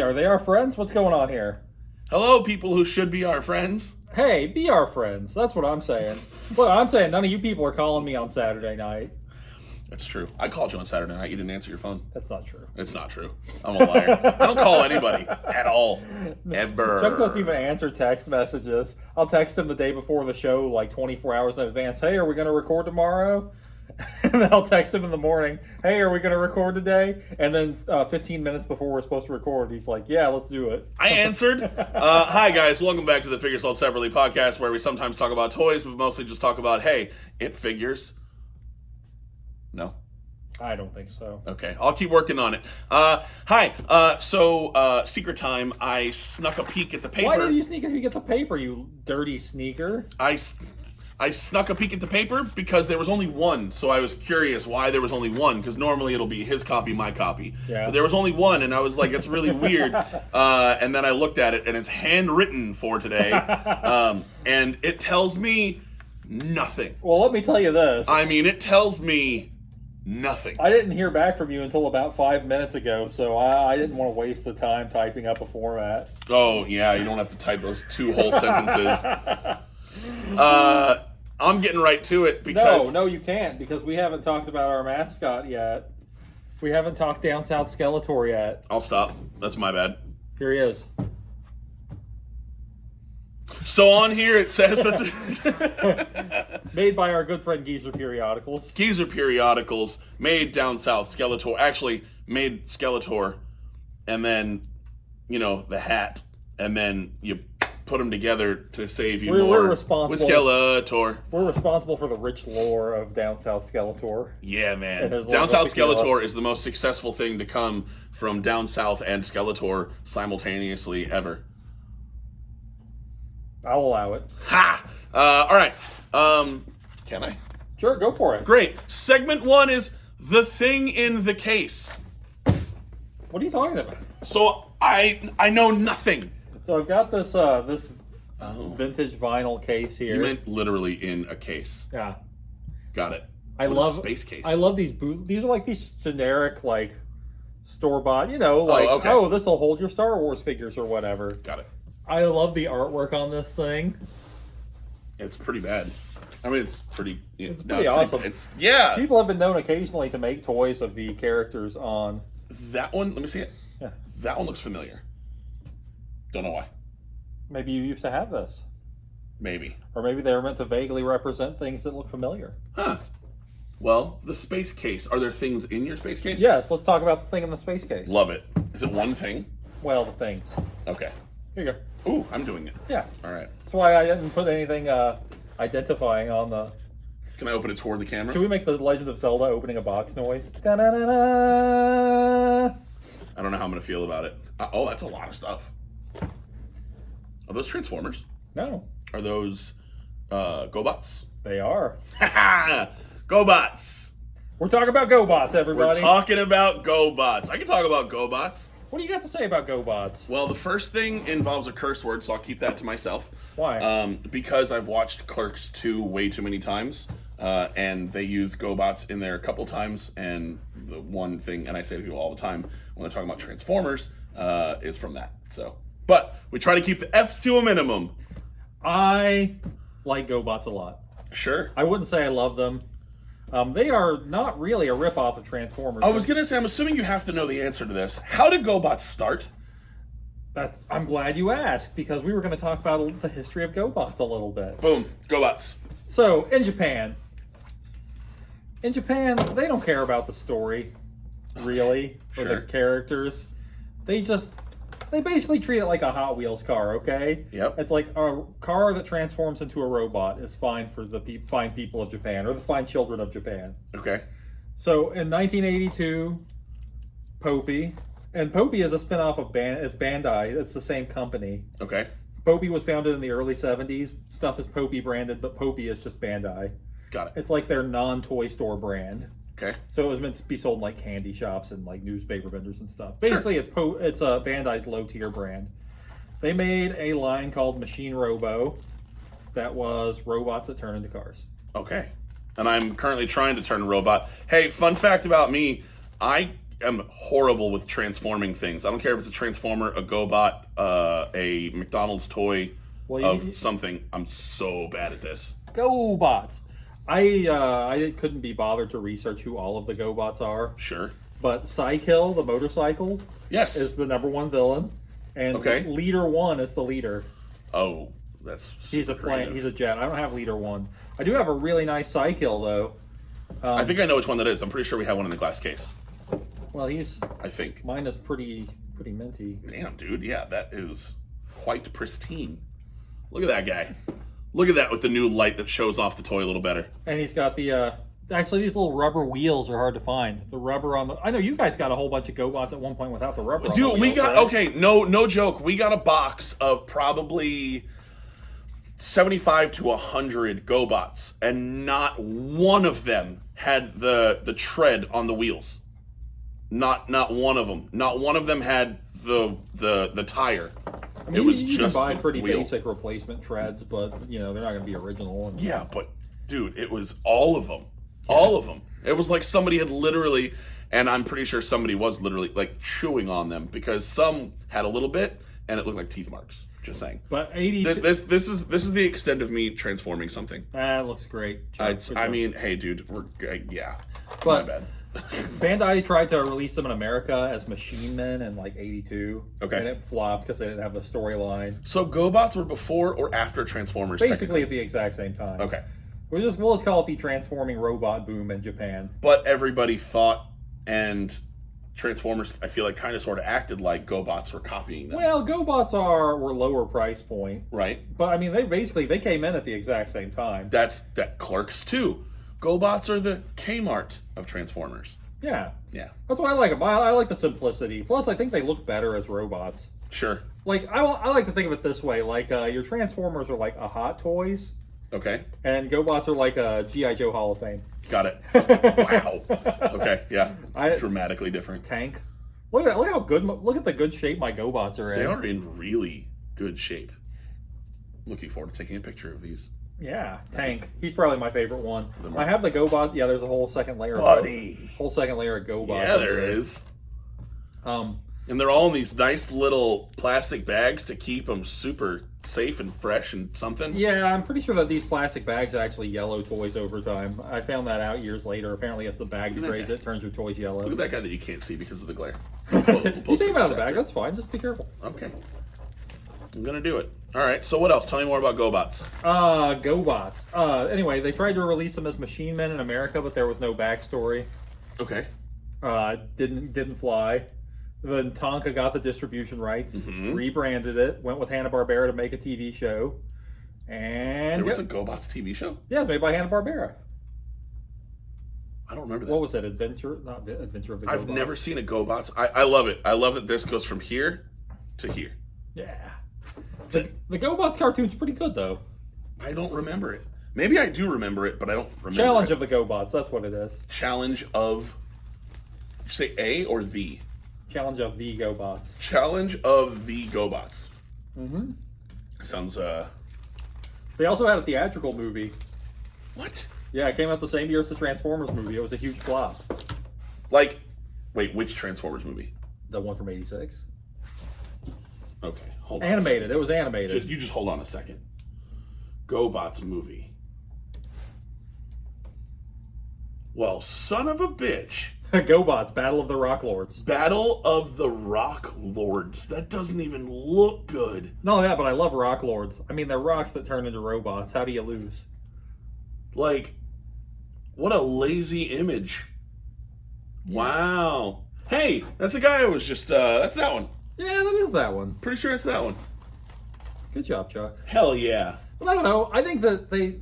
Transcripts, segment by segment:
Are they our friends? What's going on here? Hello, people who should be our friends. Hey, be our friends. That's what I'm saying. Look, I'm saying none of you people are calling me on Saturday night. That's true. I called you on Saturday night. You didn't answer your phone. That's not true. It's not true. I'm a liar. I don't call anybody at all. Ever. Chuck doesn't even answer text messages. I'll text him the day before the show, like 24 hours in advance. Hey, are we going to record tomorrow? And then I'll text him in the morning. Hey, are we going to record today? And then 15 minutes before we're supposed to record, he's like, yeah, let's do it. I answered. Hi, guys. Welcome back to the Figure Sold Separately podcast, where we sometimes talk about toys, but mostly just talk about, hey, it figures. No? I don't think so. Okay, I'll keep working on it. Hi. So, secret time. I snuck a peek at the paper. Why did you sneak a peek at the paper, you dirty sneaker? I snuck a peek at the paper because there was only one, so I was curious why there was only one, because normally it'll be his copy, my copy. Yeah. But there was only one, and I was like, it's really weird. And then I looked at it, and it's handwritten for today, and it tells me nothing. Well, let me tell you this. I mean, it tells me nothing. I didn't hear back from you until about 5 minutes ago, so I didn't want to waste the time typing up a format. Oh, yeah, you don't have to type those 2 whole sentences. I'm getting right to it because... No, you can't, because we haven't talked about our mascot yet. We haven't talked Down South Skeletor yet. I'll stop. That's my bad. Here he is. So on here it says that's Made by our good friend Geezer Periodicals. Geezer Periodicals made Down South Skeletor. Actually, made Skeletor, and then, the hat, and then you put them together to save you more. We're responsible with Skeletor. We're responsible for the rich lore of Down South Skeletor. Yeah, man. Down South Skeletor is the most successful thing to come from Down South and Skeletor simultaneously ever. I'll allow it. Ha! All right. Can I? Sure, go for it. Great. Segment 1 is the thing in the case. What are you talking about? So I know nothing. So I've got this vintage vinyl case here. You meant literally in a case. Yeah. Got it. I What love a space case. I love these These are like these generic store bought. This will hold your Star Wars figures or whatever. Got it. I love the artwork on this thing. It's pretty bad. I mean, it's pretty. It's pretty awesome. Yeah. People have been known occasionally to make toys of the characters on. That one. Let me see it. Yeah. That one looks familiar. Don't know why. Maybe you used to have this. Maybe. Or maybe they were meant to vaguely represent things that look familiar. Huh. Well, the space case. Are there things in your space case? Yes, let's talk about the thing in the space case. Love it. Is it one thing? Well, the things. Okay. Here you go. Ooh, I'm doing it. Yeah. All right. That's why I didn't put anything identifying on the... Can I open it toward the camera? Should we make the Legend of Zelda opening a box noise? Da-da-da-da! I don't know how I'm going to feel about it. Oh, that's a lot of stuff. Are those Transformers? No. Are those Gobots? They are. Gobots! We're talking about Gobots, everybody. We're talking about Gobots. I can talk about Gobots. What do you got to say about Gobots? Well, the first thing involves a curse word, so I'll keep that to myself. Why? Because I've watched Clerks 2 way too many times, and they use Gobots in there a couple times, and the one thing, and I say to people all the time when they're talking about Transformers, is from that. But we try to keep the F's to a minimum. I like Gobots a lot. Sure. I wouldn't say I love them. They are not really a ripoff of Transformers. I was going to say, I'm assuming you have to know the answer to this. How did Gobots start? I'm glad you asked, because we were going to talk about the history of Gobots a little bit. Boom. Gobots. So, in Japan, they don't care about the story, really, or the characters. They basically treat it like a Hot Wheels car, okay? Yep. It's like a car that transforms into a robot is fine for the fine people of Japan, or the fine children of Japan. Okay. So in 1982, Popey, and Popey is a spinoff of Bandai. It's the same company. Okay. Popey was founded in the early 70s. Stuff is Popey branded, but Popey is just Bandai. Got it. It's like their non-toy store brand. Okay. So it was meant to be sold in like candy shops and like newspaper vendors and stuff. Basically, it's a Bandai's low-tier brand. They made a line called Machine Robo that was robots that turn into cars. Okay. And I'm currently trying to turn a robot. Hey, fun fact about me, I am horrible with transforming things. I don't care if it's a Transformer, a GoBot, a McDonald's toy of something. I'm so bad at this. Gobots. I couldn't be bothered to research who all of the Gobots are. Sure. But Psykill, the motorcycle, yes, is the #1 villain, and Leader 1 is the leader. Oh, that's he's a plane. He's a jet. I don't have Leader 1. I do have a really nice Psykill though. I think I know which one that is. I'm pretty sure we have one in the glass case. Well, I think mine is pretty minty. Damn, dude. Yeah, that is quite pristine. Look at that guy. Look at that with the new light that shows off the toy a little better. And he's got the. Actually, these little rubber wheels are hard to find. The rubber on the... I know you guys got a whole bunch of Gobots at one point without the rubber on the wheels, we got... right? Okay, no joke. We got a box of probably 75 to 100 Gobots, and not one of them had the tread on the wheels. Not one of them. Not one of them had the tire. I mean, you can buy pretty basic replacement treads, but, they're not going to be original. Yeah, but, dude, it was all of them. All of them. It was like somebody had literally, and I'm pretty sure somebody was literally like chewing on them, because some had a little bit and it looked like teeth marks. Just saying. But 80. This is the extent of me transforming something. That looks great. I mean, hey, dude, we're yeah. But my bad. Bandai tried to release them in America as Machine Men in like '82. Okay. And it flopped because they didn't have the storyline. So Gobots were before or after Transformers? Basically at the exact same time. Okay. We'll just call it the transforming robot boom in Japan. But everybody thought, and Transformers, I feel like, kind of sort of acted like Gobots were copying them. Well, Gobots were lower price point. Right. But I mean, they came in at the exact same time. That Clerks too. Gobots are the Kmart of Transformers. Yeah. Yeah. That's why I like them. I like the simplicity. Plus, I think they look better as robots. Sure. Like, I like to think of it this way. Like, your Transformers are like a Hot Toys. Okay. And Gobots are like a G.I. Joe Hall of Fame. Got it. Wow. Okay, yeah. Dramatically different. Tank. Look at the good shape my Gobots are in. They are in really good shape. Looking forward to taking a picture of these. Yeah, Tank. He's probably my favorite one. I have the Gobot. Yeah, there's a whole second layer. Whole second layer of Gobots. Yeah, there is. And they're all in these nice little plastic bags to keep them super safe and fresh and something. Yeah, I'm pretty sure that these plastic bags actually yellow toys over time. I found that out years later. Apparently, as the bag degrades, it turns your toys yellow. Look at that guy that you can't see because of the glare. You take him out of the bag. That's fine. Just be careful. Okay. I'm going to do it. All right, so what else? Tell me more about Gobots. Gobots. Anyway, they tried to release them as Machine Men in America, but there was no backstory. Okay. Didn't fly. Then Tonka got the distribution rights, rebranded it, went with Hanna-Barbera to make a TV show. And there was a Gobots TV show? Yeah, it was made by Hanna-Barbera. I don't remember that. What was it? Adventure of the Gobots. I've never seen a Gobots. I love it. I love that this goes from here to here. Yeah. The Gobots cartoon's pretty good, though. I don't remember it. Maybe I do remember it, but I don't remember Challenge of the Gobots, that's what it is. Challenge of... Did you say A or the? Challenge of the Gobots. Challenge of the Gobots. Mm-hmm. Sounds, They also had a theatrical movie. What? Yeah, it came out the same year as the Transformers movie. It was a huge flop. Like, wait, which Transformers movie? The one from '86. Okay, hold on. Animated. It was animated. You just hold on a second. Gobots movie. Well, son of a bitch. Gobots, Battle of the Rock Lords. Battle of the Rock Lords. That doesn't even look good. Not only that, but I love Rock Lords. I mean, they're rocks that turn into robots. How do you lose? Like, what a lazy image. Yeah. Wow. Hey, that's the guy I was just, that's that one. Yeah, that is that one. Pretty sure it's that one. Good job, Chuck. Hell yeah. But I don't know. I think that the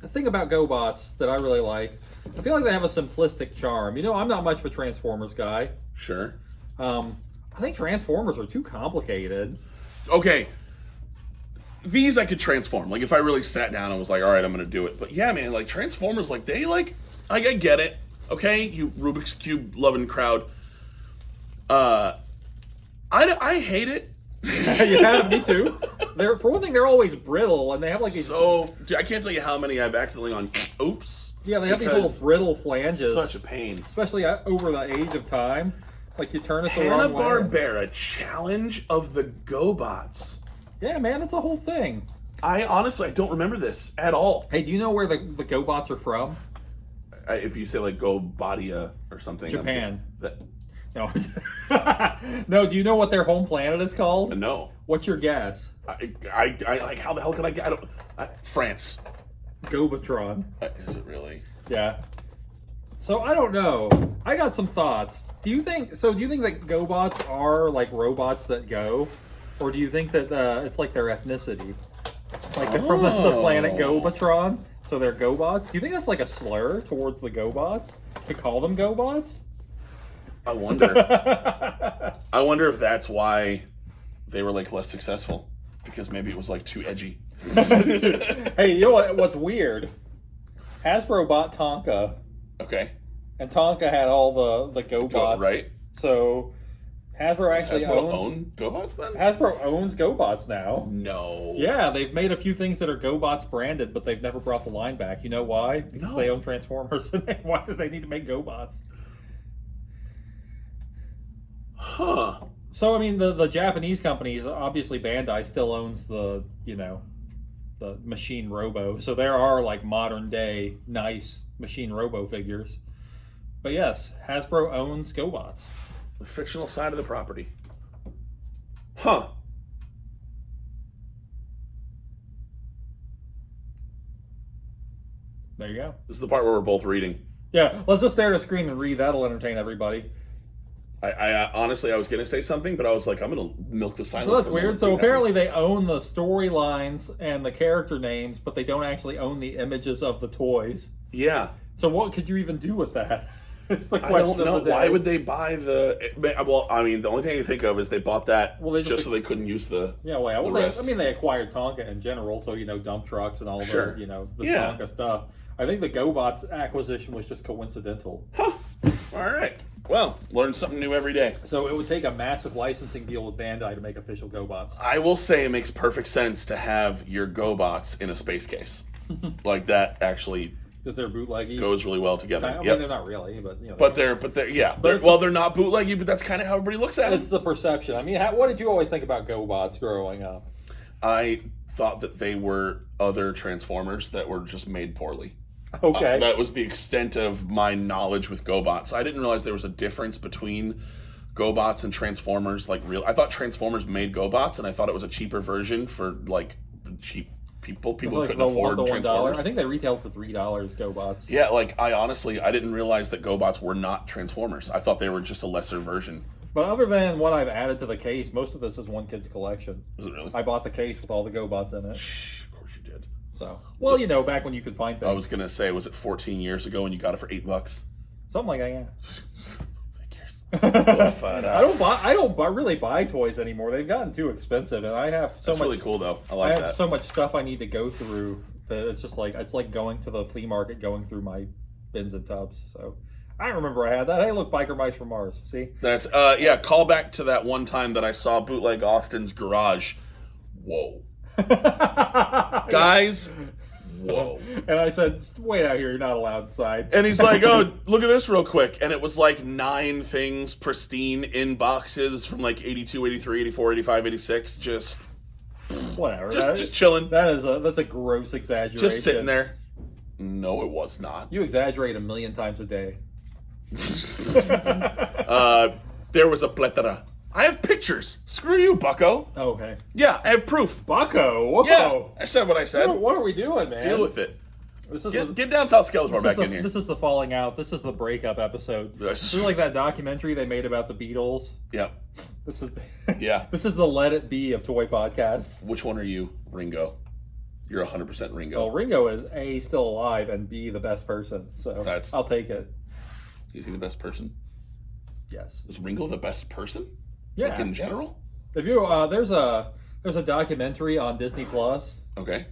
thing about Gobots that I really like, I feel like they have a simplistic charm. I'm not much of a Transformers guy. Sure. I think Transformers are too complicated. Okay. These I could transform. Like, if I really sat down and was like, all right, I'm going to do it. But yeah, man, like, Transformers, like, I get it. Okay? You Rubik's Cube loving crowd. I hate it. Yeah, me too. For one thing, they're always brittle, and they have like these... So, I can't tell you how many I've accidentally gone, oops. Yeah, they have these little brittle flanges. Such a pain. Especially over the age of time. Like you turn it the wrong way. Hanna-Barbera Challenge of the Gobots. Yeah, man, it's a whole thing. I honestly don't remember this at all. Hey, do you know where the Gobots are from? If you say like Gobotia or something. Japan. No. No, do you know what their home planet is called? No. What's your guess? I like, how the hell could I get? France. Gobotron. Is it really? Yeah. So I don't know. I got some thoughts. Do you think that Gobots are like robots that go, or do you think that it's like their ethnicity, like they're from the planet Gobotron, so they're Gobots? Do you think that's like a slur towards the Gobots to call them Gobots? I wonder. I wonder if that's why they were like less successful, because maybe it was like too edgy. Hey, you know what's weird? Hasbro bought Tonka. Okay. And Tonka had all the Gobots. Right. So Hasbro actually own Gobots then? Hasbro owns Gobots now. No. Yeah, they've made a few things that are Gobots branded, but they've never brought the line back. You know why? Because they own Transformers. Why do they need to make Gobots? Huh. So I mean, the Japanese companies, obviously Bandai still owns the Machine Robo. So there are like modern day nice Machine Robo figures. But yes, Hasbro owns Gobots. The fictional side of the property. Huh. There you go. This is the part where we're both reading. Yeah, let's just stare at a screen and read. That'll entertain everybody. I honestly, I was going to say something, but I was like, I'm going to milk the silence. So that's weird. So apparently they own the storylines and the character names, but they don't actually own the images of the toys. Yeah. So what could you even do with that? It's the I question don't know. of the day. Why would they buy the... Well, I mean, the only thing I can think of is they bought that just so they couldn't use the rest. They acquired Tonka in general, so, dump trucks and all the Tonka stuff. I think the Gobots acquisition was just coincidental. Huh. All right. Well, learn something new every day. So it would take a massive licensing deal with Bandai to make official Gobots. I will say it makes perfect sense to have your Gobots in a space case. Like that actually... Because they're bootleggy. Goes really well together. I mean, they're not really, but they're not bootleggy, but that's kind of how everybody looks at it. It's the perception. I mean, what did you always think about Gobots growing up? I thought that they were other Transformers that were just made poorly. Okay. That was the extent of my knowledge with Gobots. I didn't realize there was a difference between Gobots and Transformers. I thought Transformers made Gobots, and I thought it was a cheaper version for like cheap people who couldn't afford Transformers. I think they retailed for $3, Gobots. Yeah, I didn't realize that Gobots were not Transformers. I thought they were just a lesser version. But other than what I've added to the case, most of this is one kid's collection. Is it really? I bought the case with all the Gobots in it. Shh, of course you did. So, back when you could find things. I was going to say, was it 14 years ago and you got it for $8? Something like that, yeah. I don't really buy toys anymore. They've gotten too expensive, and I have so much. That's really cool, though. I have so much stuff I need to go through that it's just like going to the flea market, going through my bins and tubs. So I remember I had that. Hey, look, Biker Mice from Mars. See? That's call back to that one time that I saw Bootleg Austin's garage. Whoa, guys. Whoa. And I said, wait out here, you're not allowed inside. And he's like, oh, look at this real quick. And it was like 9 things pristine in boxes from like 82, 83, 84, 85, 86. Just whatever. Just chilling. That's a gross exaggeration. Just sitting there. No, it was not. You exaggerate 1,000,000 times a day. There was a plethora. I have pictures. Screw you, bucko. Oh, okay. Yeah, I have proof. Bucko? Whoa. Yeah, I said what I said. What are we doing, man? Deal with it. This is get down South Skeletor back in here. This is the falling out. This is the breakup episode. This is like that documentary they made about the Beatles. Yep. This is This is the Let It Be of toy podcasts. Which one are you, Ringo? You're 100% Ringo. Well, Ringo is A, still alive, and B, the best person. So I'll take it. Is he the best person? Yes. Is Ringo the best person? Yeah. Like in general? If you there's a documentary on Disney Plus. Okay.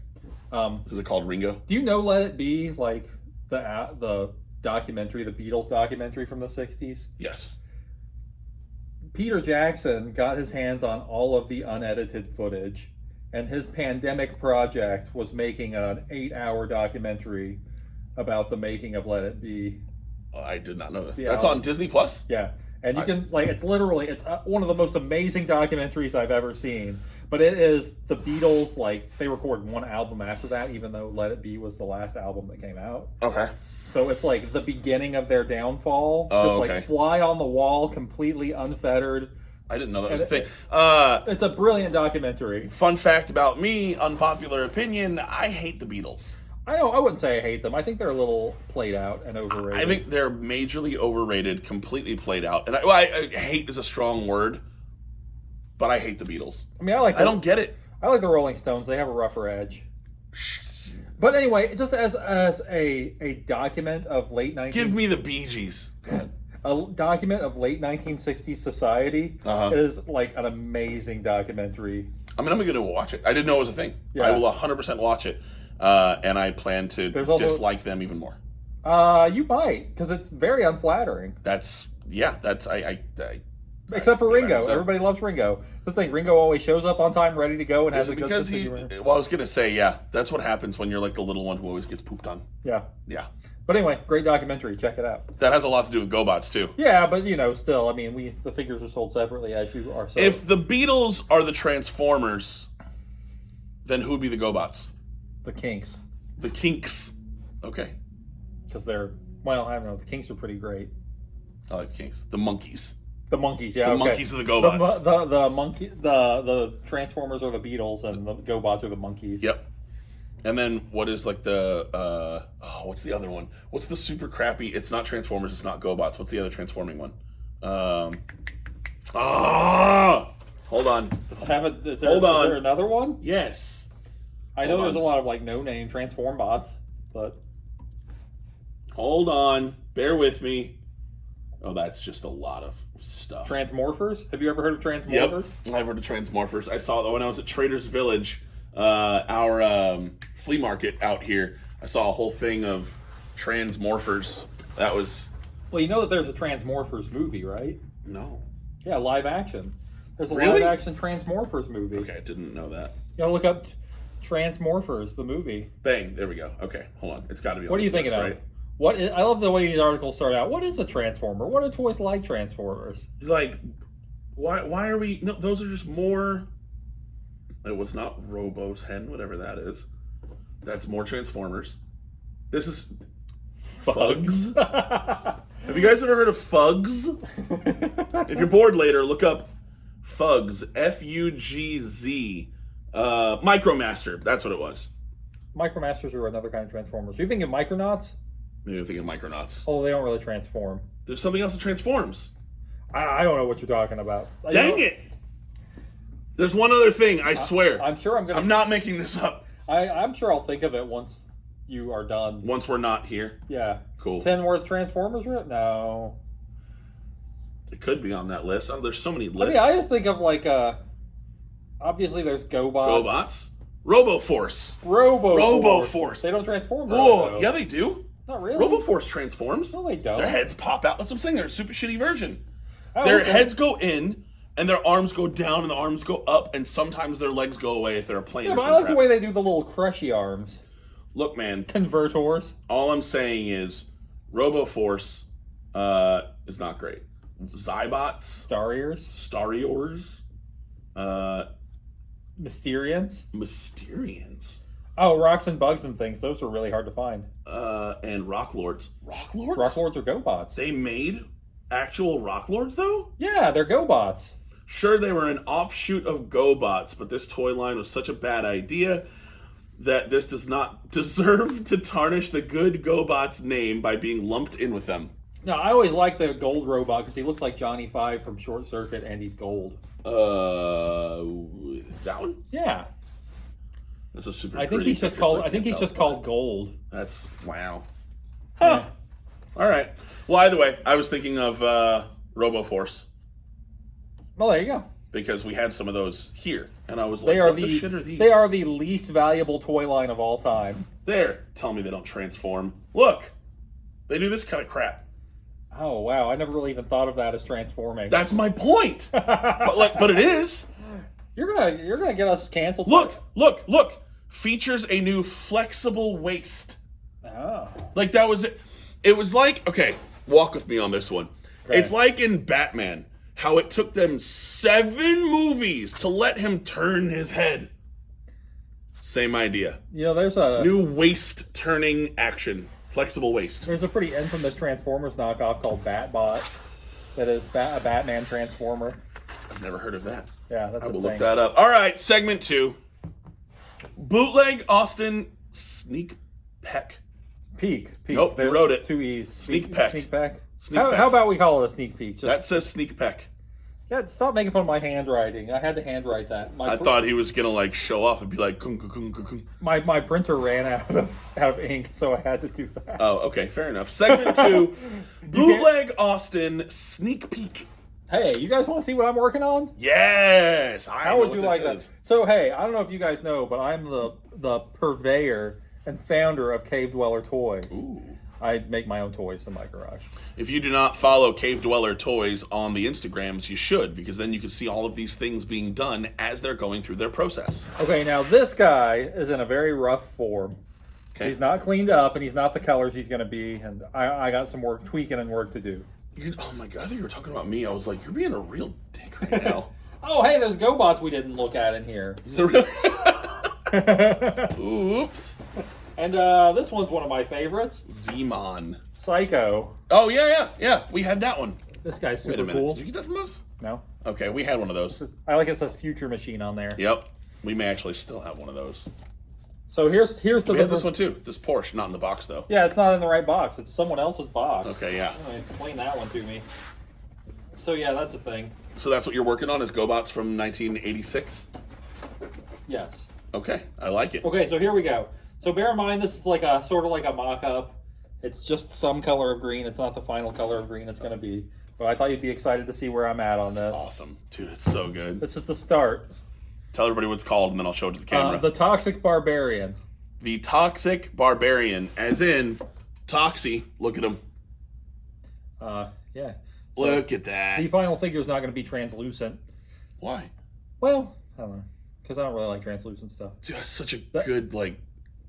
Is it called Ringo? Do you know Let It Be, like the documentary, the Beatles documentary from the 60s? Yes. Peter Jackson got his hands on all of the unedited footage, and his pandemic project was making an 8-hour documentary about the making of Let It Be. I did not know this. Yeah, That's on Disney Plus? Yeah. And you can, like, it's literally, it's one of the most amazing documentaries I've ever seen. But it is the Beatles, like, they recorded one album after that, even though Let It Be was the last album that came out. Okay. So it's like the beginning of their downfall. Oh, just okay. like fly on the wall, completely unfettered. I didn't know that was a thing. It's a brilliant documentary. Fun fact about me, unpopular opinion, I hate the Beatles. I wouldn't say I hate them. I think they're a little played out and overrated. I think they're majorly overrated, completely played out. And I hate is a strong word, but I hate the Beatles. I mean, I don't get it. I like the Rolling Stones. They have a rougher edge. But anyway, just as a document of late 19... Give me the Bee Gees. A document of late 1960s society is like an amazing documentary. I mean, I'm going to watch it. I didn't know it was a thing. Yeah. I will 100% watch it. And I plan to dislike them even more. You might, because it's very unflattering. Except for Ringo. Everybody loves Ringo. The thing, Ringo always shows up on time, ready to go, and has a good sense of humor. Well, I was going to say, yeah, that's what happens when you're like the little one who always gets pooped on. Yeah. Yeah. But anyway, great documentary. Check it out. That has a lot to do with Gobots, too. Yeah, but, still, I mean, the figures are sold separately, as you are. If the Beatles are the Transformers, then who would be the Gobots? The Kinks. The Kinks. Okay. Because they're, well, I don't know. The Kinks are pretty great. I like the Kinks. The Monkeys. The Monkeys, yeah. The Monkeys are the Gobots. The Transformers are the Beatles, and the Gobots are the Monkeys. Yep. And then what is like the what's the other one? What's the super crappy? It's not Transformers. It's not Gobots. What's the other transforming one? Hold on. Is there another one? Yes. I know there's a lot of like no-name transform bots, but hold on. Bear with me. Oh, that's just a lot of stuff. Transmorphers? Have you ever heard of Transmorphers? Yep, I've heard of Transmorphers. I saw that when I was at Trader's Village, our flea market out here. I saw a whole thing of Transmorphers. That was... Well, you know that there's a Transmorphers movie, right? No. Yeah, live action. There's a Really? live action Transmorphers movie. Okay, I didn't know that. You gotta look up Transmorphers, the movie. Bang, there we go. Okay, hold on. It's got to be on What are you thinking list, of? Right? I love the way these articles start out. What is a Transformer? What are toys like Transformers? It's like, why are we... No, those are just more... It was not Robo's Hen, whatever that is. That's more Transformers. This is... Fugs? Have you guys ever heard of Fugs? If you're bored later, look up Fugs. F-U-G-Z. Micromaster. That's what it was. Micromasters are another kind of Transformers. Are you thinking Micronauts? Maybe I'm thinking Micronauts. Oh, they don't really transform. There's something else that transforms. I don't know what you're talking about. Dang it! There's one other thing, I swear. I'm not making this up. I'm sure I'll think of it once you are done. Once we're not here? Yeah. Cool. 10 worth Transformers? No. It could be on that list. Oh, there's so many lists. I mean, I just think of like, obviously there's Gobots. Gobots? RoboForce. RoboForce. They don't transform. Whoa, yeah, they do. Not really. RoboForce transforms. No, they don't. Their heads pop out. That's what I'm saying. They're a super shitty version. Their heads go in, and their arms go down, and the arms go up, and sometimes their legs go away if they're a plane. Yeah, or but I like the way they do the little crushy arms. Look, man. Convertors. All I'm saying is RoboForce is not great. Zybots. Stariors. Mysterians. Oh, Rocks and Bugs and things. Those were really hard to find. And Rocklords. Rocklords? Rocklords are Gobots. They made actual Rocklords, though? Yeah, they're Gobots. Sure, they were an offshoot of Gobots, but this toy line was such a bad idea that this does not deserve to tarnish the good Gobots name by being lumped in with them. No, I always like the gold robot because he looks like Johnny Five from Short Circuit, and he's gold. That one? Yeah. That's a super. I think he's just called. I think he's just called Gold. That's wow. Huh. Yeah. All right. Well, either way, I was thinking of RoboForce. Well, there you go. Because we had some of those here, and I was like, "What the shit are these?" They are the least valuable toy line of all time. There, tell me they don't transform. Look, they do this kind of crap. Oh wow! I never really even thought of that as transforming. That's my point. but it is. You're gonna get us canceled. Look! Features a new flexible waist. Oh. Like that was it. It was like, okay, walk with me on this one. Okay. It's like in Batman, how it took them 7 movies to let him turn his head. Same idea. You know, there's a New waist turning action. Flexible waist. There's a pretty infamous Transformers knockoff called Batbot that is a Batman Transformer. I've never heard of that. Yeah, that's I will a look thing. that up. All right, segment 2. Bootleg Austin Sneak Peek. Peek. Nope, you wrote it. 2 E's. Sneak peek. Sneak peek. Sneak peek. How about we call it a sneak peek? That says sneak peek. Yeah, stop making fun of my handwriting. I had to handwrite that. I thought he was gonna like show off and be like, kung, kung, kung, kung, kung. My printer ran out of ink, so I had to do that. Oh, okay, fair enough. Segment 2, Bootleg Austin Sneak Peek. Hey, you guys want to see what I'm working on? Yes. How would you like that? So, hey, I don't know if you guys know, but I'm the purveyor and founder of Cave Dweller Toys. Ooh. I make my own toys in my garage. If you do not follow Cave Dweller Toys on the Instagrams, you should, because then you can see all of these things being done as they're going through their process. Okay, now this guy is in a very rough form. Okay. He's not cleaned up, and he's not the colors he's going to be, and I got some tweaking and work to do. Oh my god, I thought you were talking about me. I was like, you're being a real dick right now. Oh, hey, there's Gobots we didn't look at in here. Is it really? Oops. And this one's one of my favorites. Zemon. Psycho. Oh, yeah. We had that one. This guy's Wait a super minute. cool. Did you get that from us? No. Okay, we had one of those. I like it says Future Machine on there. Yep. We may actually still have one of those. So here's the... We had this one too. This Porsche, not in the box though. Yeah, it's not in the right box. It's someone else's box. Okay, yeah. Explain that one to me. So yeah, that's a thing. So that's what you're working on is Gobots from 1986? Yes. Okay, I like it. Okay, so here we go. So bear in mind, this is like a sort of like a mock-up. It's just some color of green. It's not the final color of green it's going to be. But I thought you'd be excited to see where I'm at on this. Awesome. Dude, it's so good. This is the start. Tell everybody what it's called, and then I'll show it to the camera. The Toxic Barbarian. The Toxic Barbarian, as in Toxie. Look at him. Yeah. So Look at that. the final figure is not going to be translucent. Why? Well, I don't know. Because I don't really like translucent stuff. Dude, that's such a good, like,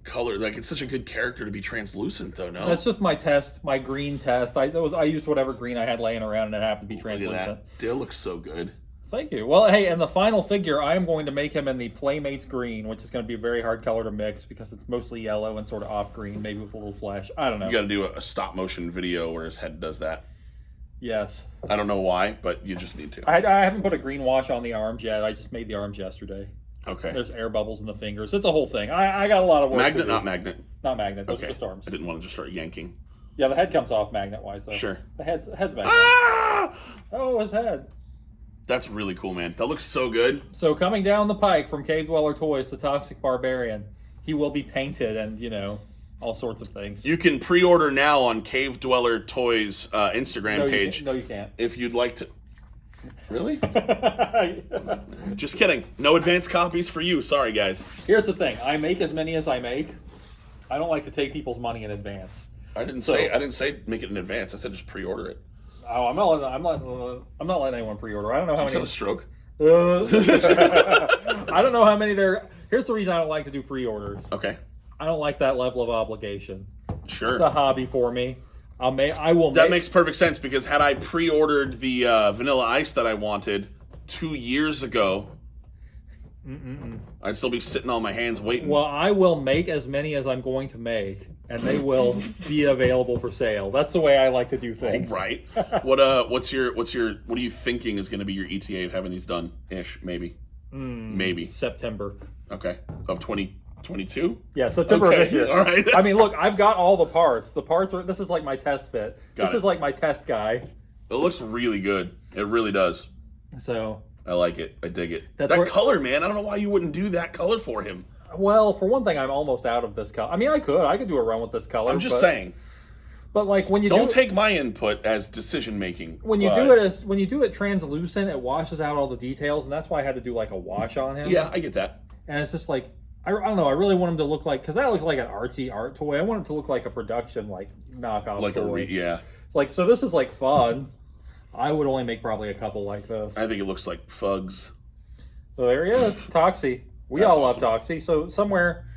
color. Like, it's such a good character to be translucent, though, no? That's just my test, my green test. I used whatever green I had laying around, and it happened to be Look at translucent. that. Dude, it looks so good. Thank you. Well, hey, and the final figure, I am going to make him in the Playmates green, which is going to be a very hard color to mix because it's mostly yellow and sort of off green, maybe with a little flash. I don't know. You got to do a stop motion video where his head does that. Yes. I don't know why, but you just need to. I haven't put a green wash on the arms yet. I just made the arms yesterday. Okay. There's air bubbles in the fingers. It's a whole thing. I got a lot of work Magnet, to do. not magnet. Not magnet. Those Okay. are just arms. I didn't want to just start yanking. Yeah, the head comes off magnet-wise, though. Sure. The head's magnet. Ah! Oh, his head. That's really cool, man. That looks so good. So coming down the pike from Cave Dweller Toys, the Toxic Barbarian, he will be painted and, all sorts of things. You can pre-order now on Cave Dweller Toys Instagram page. No, you can't. If you'd like to. Really? Just kidding. No advance copies for you. Sorry, guys. Here's the thing. I make as many as I make. I don't like to take people's money in advance. I didn't say make it in advance. I said just pre-order it. Oh, I'm not letting anyone pre-order. I don't know how Did you many. have a stroke? I don't know how many there. Here's the reason I don't like to do pre-orders. Okay. I don't like that level of obligation. Sure. It's a hobby for me. That makes perfect sense because had I pre-ordered the Vanilla Ice that I wanted 2 years ago, I'd still be sitting on my hands waiting. Well, I will make as many as I'm going to make, and they will be available for sale. That's the way I like to do things. Right. What are you thinking is going to be your ETA of having these done ish? Maybe. Maybe. September. Okay. Of 2022? Yeah, September of this year. All right. I mean, look, I've got all the parts. The parts are. This is like my test fit. This it. is like my test guy. It looks really good. It really does. So. I like it. I dig it. That color, man. I don't know why you wouldn't do that color for him. Well, for one thing, I'm almost out of this color. I mean, I could do a run with this color. I'm just saying. But like when you don't take my input as decision making. When you do it translucent, it washes out all the details, and that's why I had to do like a wash on him. Yeah, I get that. And it's just like I don't know. I really want him to look like because that looks like an artsy art toy. I want him to look like a production like knockoff like toy. Yeah. It's like so. This is like fun. I would only make probably a couple like this. I think it looks like Fugs. So there he is, Toxie. We That's all awesome. love Toxie. So somewhere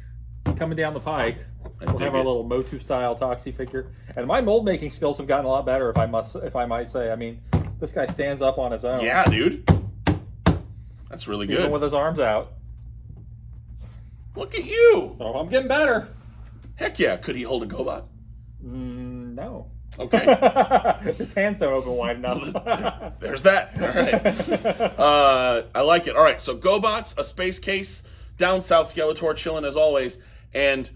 coming down the pike, We'll have our little Motu style Toxie figure, and my mold making skills have gotten a lot better. If I might say, I mean, this guy stands up on his own. Yeah, dude. That's really good. Even with his arms out. Look at you. Oh, I'm getting better. Heck yeah. Could he hold a Gobot? No. Okay. His hands don't open wide enough. There's that. All right. I like it. All right. So Gobots, a space case, down south Skeletor, chilling as always, and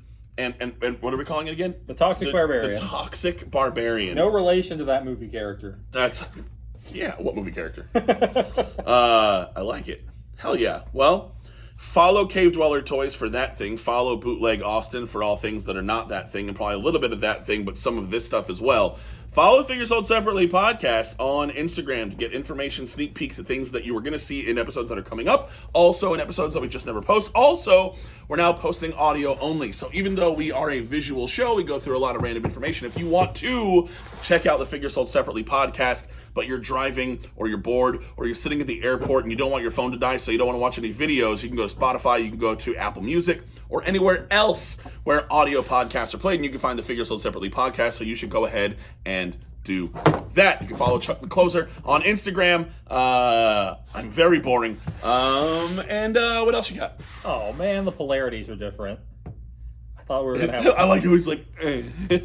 what are we calling it again? The Toxic Barbarian. The Toxic Barbarian. No relation to that movie character. What movie character? I like it. Hell yeah. Well, follow Cave Dweller Toys for that thing. Follow Bootleg Austin for all things that are not that thing, and probably a little bit of that thing, but some of this stuff as well. Follow the Figures Sold Separately podcast on Instagram to get information, sneak peeks at things that you were going to see in episodes that are coming up. Also, in episodes that we just never post. Also, we're now posting audio only. So even though we are a visual show, we go through a lot of random information. If you want to check out the Figures Sold Separately podcast, but you're driving or you're bored or you're sitting at the airport and you don't want your phone to die, so you don't want to watch any videos, you can go to Spotify, you can go to Apple Music, or anywhere else where audio podcasts are played, and you can find the Figures Sold Separately podcast, so you should go ahead and do that. You can follow Chuck the Closer on Instagram. I'm very boring. And what else you got? Oh man, the polarities are different. I thought we were gonna have. I like how he's like. There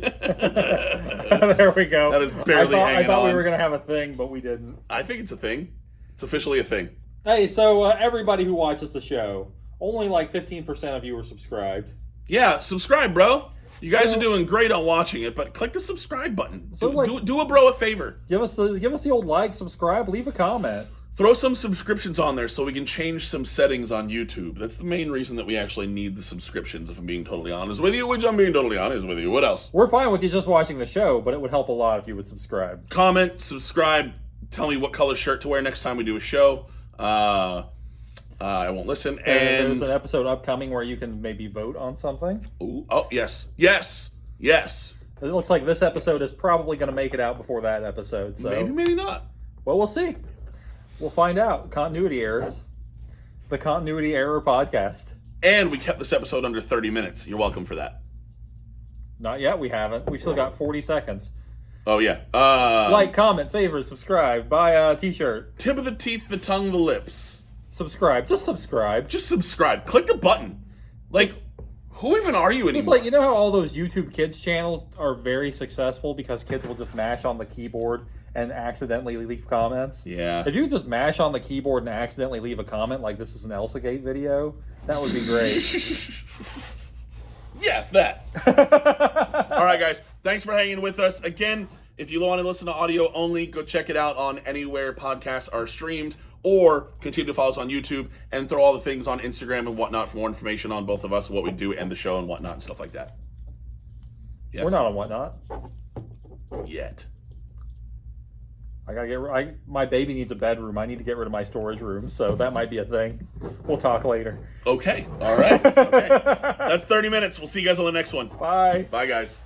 we go. That is barely hanging on. I thought we were gonna have a thing, but we didn't. I think it's a thing. It's officially a thing. Hey, so everybody who watches the show, only like 15% of you are subscribed. Yeah, subscribe, bro. You guys are doing great on watching it, but click the subscribe button. So do a bro a favor. Give us the old like, subscribe, leave a comment. Throw some subscriptions on there so we can change some settings on YouTube. That's the main reason that we actually need the subscriptions, if I'm being totally honest with you, which I'm being totally honest with you. What else? We're fine with you just watching the show, but it would help a lot if you would subscribe. Comment, subscribe, tell me what color shirt to wear next time we do a show. I won't listen. And there's an episode upcoming where you can maybe vote on something. Ooh, oh, yes. Yes. Yes. It looks like this episode is probably going to make it out before that episode. So maybe not. Well, we'll see. We'll find out. Continuity errors. The Continuity Error Podcast. And we kept this episode under 30 minutes. You're welcome for that. Not yet, we haven't. We've still got 40 seconds. Oh, yeah. Like, comment, favorite, subscribe, buy a t-shirt. Tip of the teeth, the tongue, the lips. Subscribe. Just subscribe. Just subscribe. Click a button. Like, who even are you anymore? It's like, you know how all those YouTube Kids channels are very successful because kids will just mash on the keyboard and accidentally leave comments? Yeah. If you just mash on the keyboard and accidentally leave a comment like this is an Elsagate video, that would be great. Yes, that. All right, guys. Thanks for hanging with us. Again, if you want to listen to audio only, go check it out on anywhere podcasts are streamed, or continue to follow us on YouTube and throw all the things on Instagram and whatnot for more information on both of us, what we do, and the show and whatnot and stuff like that. Yes. We're not on whatnot. Yet. I gotta get. My baby needs a bedroom. I need to get rid of my storage room, so that might be a thing. We'll talk later. Okay. All right. Okay. That's 30 minutes. We'll see you guys on the next one. Bye. Bye, guys.